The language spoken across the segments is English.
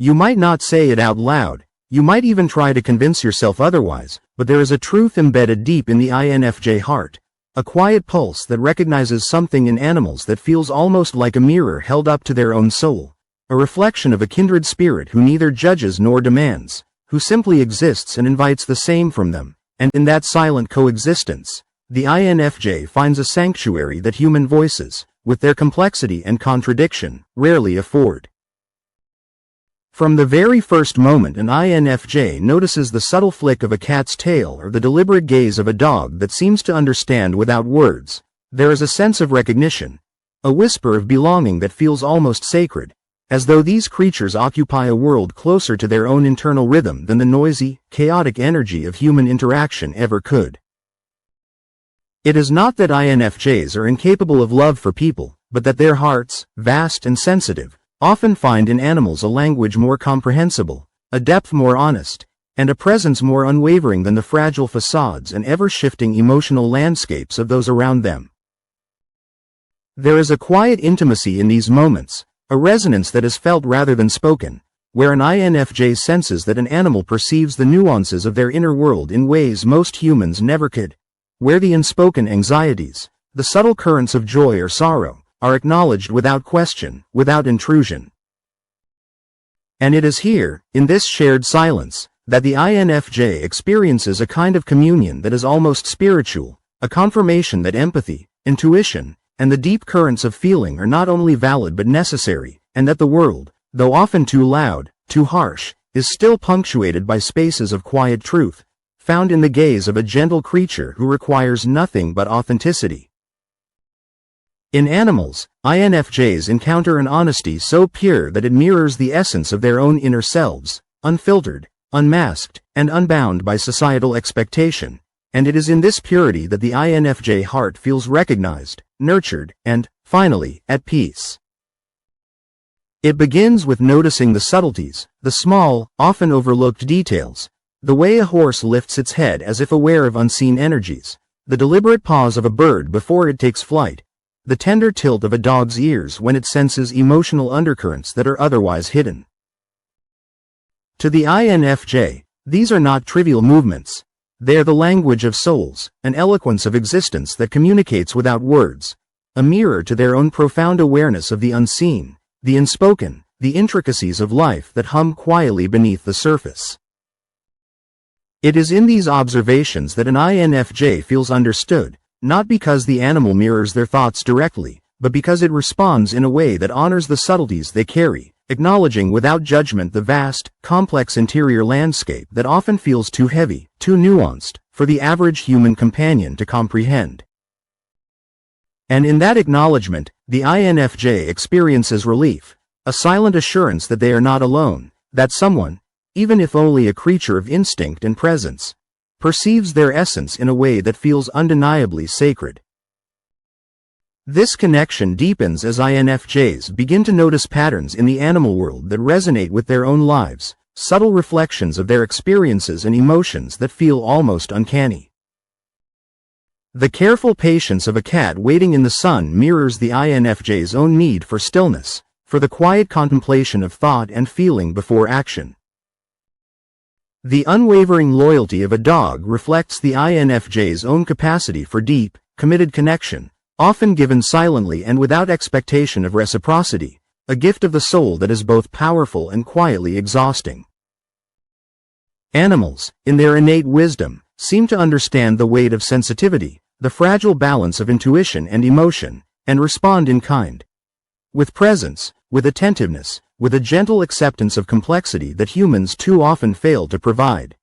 You might not say it out loud, you might even try to convince yourself otherwise, but there is a truth embedded deep in the INFJ heart, a quiet pulse that recognizes something in animals that feels almost like a mirror held up to their own soul, a reflection of a kindred spirit who neither judges nor demands, who simply exists and invites the same from them, and in that silent coexistence, the INFJ finds a sanctuary that human voices, with their complexity and contradiction, rarely afford. From the very first moment an INFJ notices the subtle flick of a cat's tail or the deliberate gaze of a dog that seems to understand without words, there is a sense of recognition, a whisper of belonging that feels almost sacred, as though these creatures occupy a world closer to their own internal rhythm than the noisy, chaotic energy of human interaction ever could. It is not that INFJs are incapable of love for people, but that their hearts, vast and sensitive, often find in animals a language more comprehensible, a depth more honest, and a presence more unwavering than the fragile facades and ever-shifting emotional landscapes of those around them. There is a quiet intimacy in these moments, a resonance that is felt rather than spoken, where an INFJ senses that an animal perceives the nuances of their inner world in ways most humans never could, where the unspoken anxieties, the subtle currents of joy or sorrow, are acknowledged without question, without intrusion. And it is here, in this shared silence, that the INFJ experiences a kind of communion that is almost spiritual, a confirmation that empathy, intuition, and the deep currents of feeling are not only valid but necessary, and that the world, though often too loud, too harsh, is still punctuated by spaces of quiet truth, found in the gaze of a gentle creature who requires nothing but authenticity. In animals, INFJs encounter an honesty so pure that it mirrors the essence of their own inner selves, unfiltered, unmasked, and unbound by societal expectation, and it is in this purity that the INFJ heart feels recognized, nurtured, and, finally, at peace. It begins with noticing the subtleties, the small, often overlooked details, the way a horse lifts its head as if aware of unseen energies, the deliberate pause of a bird before it takes flight, the tender tilt of a dog's ears when it senses emotional undercurrents that are otherwise hidden. To the INFJ, these are not trivial movements. They are the language of souls, an eloquence of existence that communicates without words, a mirror to their own profound awareness of the unseen, the unspoken, the intricacies of life that hum quietly beneath the surface. It is in these observations that an INFJ feels understood, not because the animal mirrors their thoughts directly, but because it responds in a way that honors the subtleties they carry, acknowledging without judgment the vast, complex interior landscape that often feels too heavy, too nuanced, for the average human companion to comprehend. And in that acknowledgement, the INFJ experiences relief, a silent assurance that they are not alone, that someone, even if only a creature of instinct and presence, perceives their essence in a way that feels undeniably sacred. This connection deepens as INFJs begin to notice patterns in the animal world that resonate with their own lives, subtle reflections of their experiences and emotions that feel almost uncanny. The careful patience of a cat waiting in the sun mirrors the INFJ's own need for stillness, for the quiet contemplation of thought and feeling before action. The unwavering loyalty of a dog reflects the INFJ's own capacity for deep, committed connection, often given silently and without expectation of reciprocity, a gift of the soul that is both powerful and quietly exhausting. Animals, in their innate wisdom, seem to understand the weight of sensitivity, the fragile balance of intuition and emotion, and respond in kind. With presence, with attentiveness, with a gentle acceptance of complexity that humans too often fail to provide.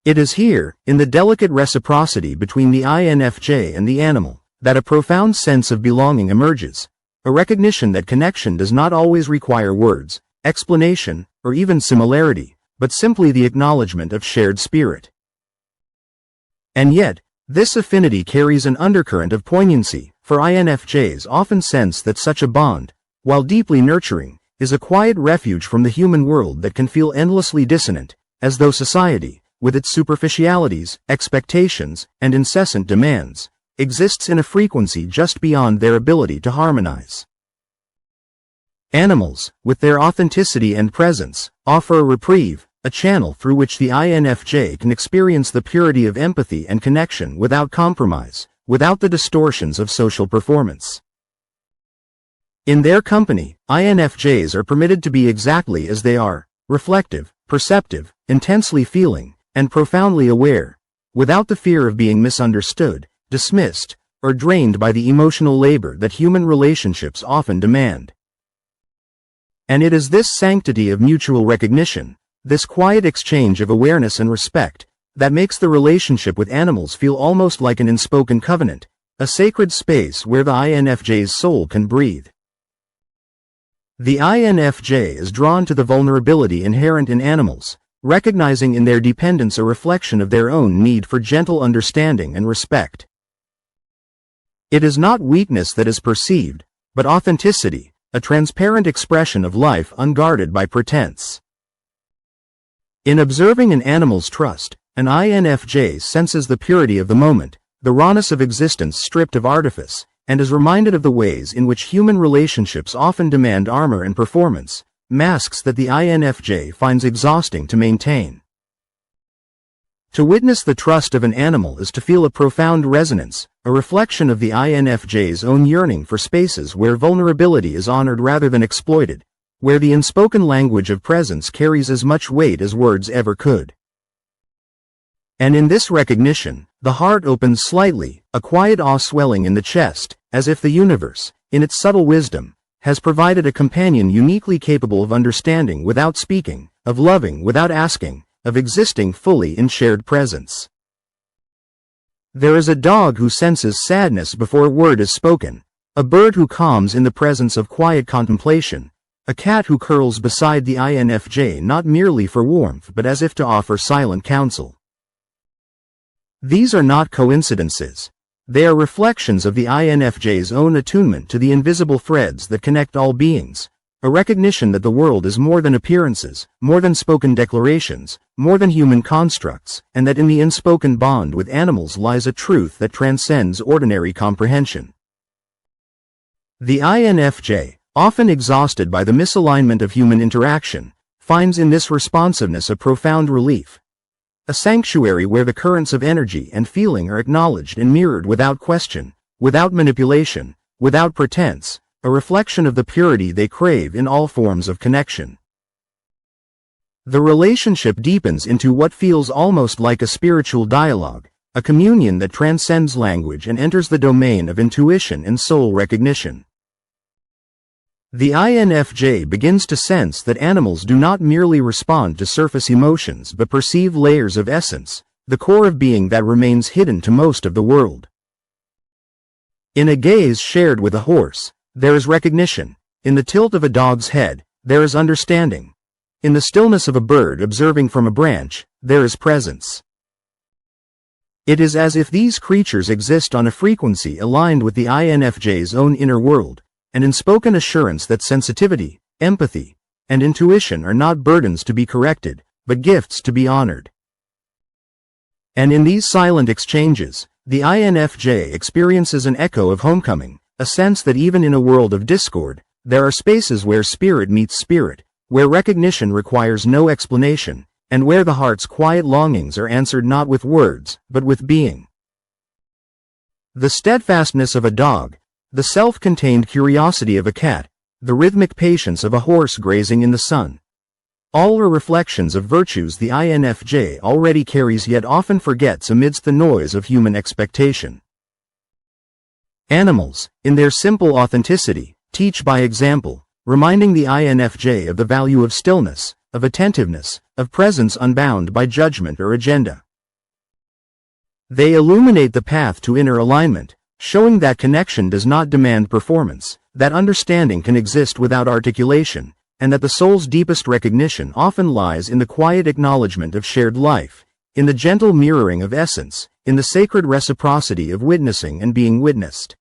It is here, in the delicate reciprocity between the INFJ and the animal, that a profound sense of belonging emerges, a recognition that connection does not always require words, explanation, or even similarity, but simply the acknowledgement of shared spirit. And yet, this affinity carries an undercurrent of poignancy, for INFJs often sense that such a bond, while deeply nurturing, is a quiet refuge from the human world that can feel endlessly dissonant, as though society, with its superficialities, expectations, and incessant demands, exists in a frequency just beyond their ability to harmonize. Animals, with their authenticity and presence, offer a reprieve, a channel through which the INFJ can experience the purity of empathy and connection without compromise, without the distortions of social performance. In their company, INFJs are permitted to be exactly as they are, reflective, perceptive, intensely feeling, and profoundly aware, without the fear of being misunderstood, dismissed, or drained by the emotional labor that human relationships often demand. And it is this sanctity of mutual recognition, this quiet exchange of awareness and respect, that makes the relationship with animals feel almost like an unspoken covenant, a sacred space where the INFJ's soul can breathe. The INFJ is drawn to the vulnerability inherent in animals, recognizing in their dependence a reflection of their own need for gentle understanding and respect. It is not weakness that is perceived, but authenticity, a transparent expression of life unguarded by pretense. In observing an animal's trust, an INFJ senses the purity of the moment, the rawness of existence stripped of artifice, and is reminded of the ways in which human relationships often demand armor and performance, masks that the INFJ finds exhausting to maintain. To witness the trust of an animal is to feel a profound resonance, a reflection of the INFJ's own yearning for spaces where vulnerability is honored rather than exploited, where the unspoken language of presence carries as much weight as words ever could. And in this recognition, the heart opens slightly, a quiet awe swelling in the chest, as if the universe, in its subtle wisdom, has provided a companion uniquely capable of understanding without speaking, of loving without asking, of existing fully in shared presence. There is a dog who senses sadness before a word is spoken, a bird who calms in the presence of quiet contemplation, a cat who curls beside the INFJ not merely for warmth but as if to offer silent counsel. These are not coincidences. They are reflections of the INFJ's own attunement to the invisible threads that connect all beings, a recognition that the world is more than appearances, more than spoken declarations, more than human constructs, and that in the unspoken bond with animals lies a truth that transcends ordinary comprehension. The INFJ, often exhausted by the misalignment of human interaction, finds in this responsiveness a profound relief. A sanctuary where the currents of energy and feeling are acknowledged and mirrored without question, without manipulation, without pretense, a reflection of the purity they crave in all forms of connection. The relationship deepens into what feels almost like a spiritual dialogue, a communion that transcends language and enters the domain of intuition and soul recognition. The INFJ begins to sense that animals do not merely respond to surface emotions but perceive layers of essence, the core of being that remains hidden to most of the world. In a gaze shared with a horse, there is recognition. In the tilt of a dog's head, there is understanding. In the stillness of a bird observing from a branch, there is presence. It is as if these creatures exist on a frequency aligned with the INFJ's own inner world, an unspoken assurance that sensitivity, empathy, and intuition are not burdens to be corrected, but gifts to be honored. And in these silent exchanges, the INFJ experiences an echo of homecoming, a sense that even in a world of discord, there are spaces where spirit meets spirit, where recognition requires no explanation, and where the heart's quiet longings are answered not with words, but with being. The steadfastness of a dog, the self-contained curiosity of a cat, the rhythmic patience of a horse grazing in the sun. All are reflections of virtues the INFJ already carries yet often forgets amidst the noise of human expectation. Animals, in their simple authenticity, teach by example, reminding the INFJ of the value of stillness, of attentiveness, of presence unbound by judgment or agenda. They illuminate the path to inner alignment, showing that connection does not demand performance, that understanding can exist without articulation, and that the soul's deepest recognition often lies in the quiet acknowledgement of shared life, in the gentle mirroring of essence, in the sacred reciprocity of witnessing and being witnessed.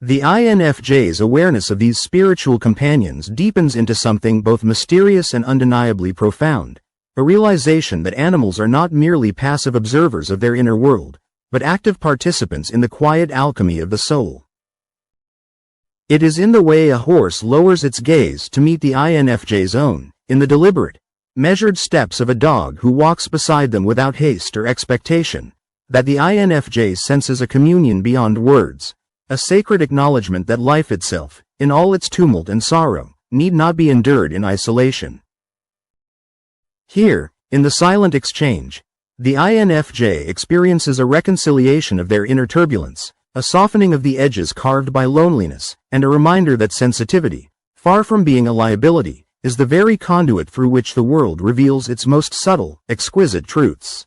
The INFJ's awareness of these spiritual companions deepens into something both mysterious and undeniably profound, a realization that animals are not merely passive observers of their inner world, but active participants in the quiet alchemy of the soul. It is in the way a horse lowers its gaze to meet the INFJ's own, in the deliberate, measured steps of a dog who walks beside them without haste or expectation, that the INFJ senses a communion beyond words, a sacred acknowledgement that life itself, in all its tumult and sorrow, need not be endured in isolation. Here, in the silent exchange, the INFJ experiences a reconciliation of their inner turbulence, a softening of the edges carved by loneliness, and a reminder that sensitivity, far from being a liability, is the very conduit through which the world reveals its most subtle, exquisite truths.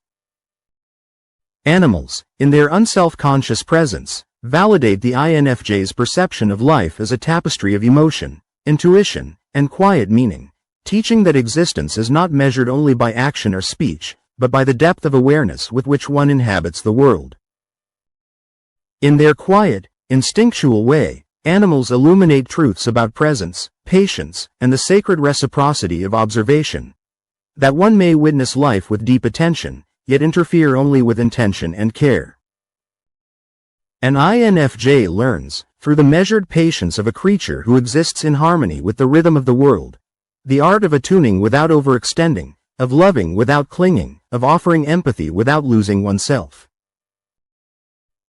Animals, in their unself-conscious presence, validate the INFJ's perception of life as a tapestry of emotion, intuition, and quiet meaning, teaching that existence is not measured only by action or speech, but by the depth of awareness with which one inhabits the world. In their quiet, instinctual way, animals illuminate truths about presence, patience, and the sacred reciprocity of observation, that one may witness life with deep attention, yet interfere only with intention and care. An INFJ learns, through the measured patience of a creature who exists in harmony with the rhythm of the world, the art of attuning without overextending, of loving without clinging, of offering empathy without losing oneself.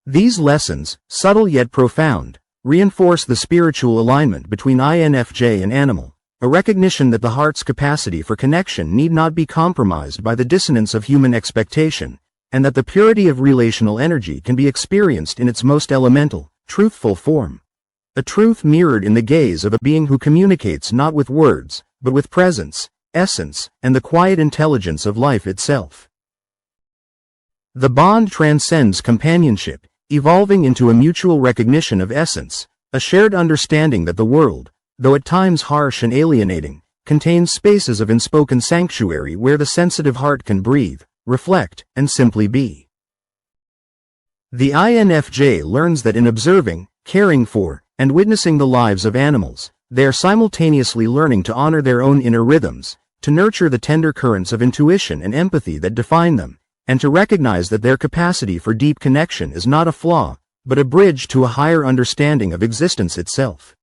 These lessons, subtle yet profound, reinforce the spiritual alignment between INFJ and animal, a recognition that the heart's capacity for connection need not be compromised by the dissonance of human expectation, and that the purity of relational energy can be experienced in its most elemental, truthful form. A truth mirrored in the gaze of a being who communicates not with words, but with presence, essence, and the quiet intelligence of life itself. The bond transcends companionship, evolving into a mutual recognition of essence, a shared understanding that the world, though at times harsh and alienating, contains spaces of unspoken sanctuary where the sensitive heart can breathe, reflect, and simply be. The INFJ learns that in observing, caring for, and witnessing the lives of animals, they are simultaneously learning to honor their own inner rhythms, to nurture the tender currents of intuition and empathy that define them, and to recognize that their capacity for deep connection is not a flaw, but a bridge to a higher understanding of existence itself.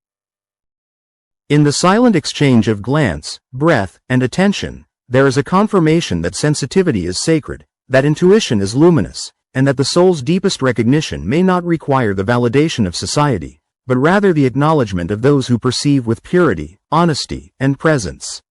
In the silent exchange of glance, breath, and attention, there is a confirmation that sensitivity is sacred, that intuition is luminous, and that the soul's deepest recognition may not require the validation of society, but rather the acknowledgement of those who perceive with purity, honesty, and presence.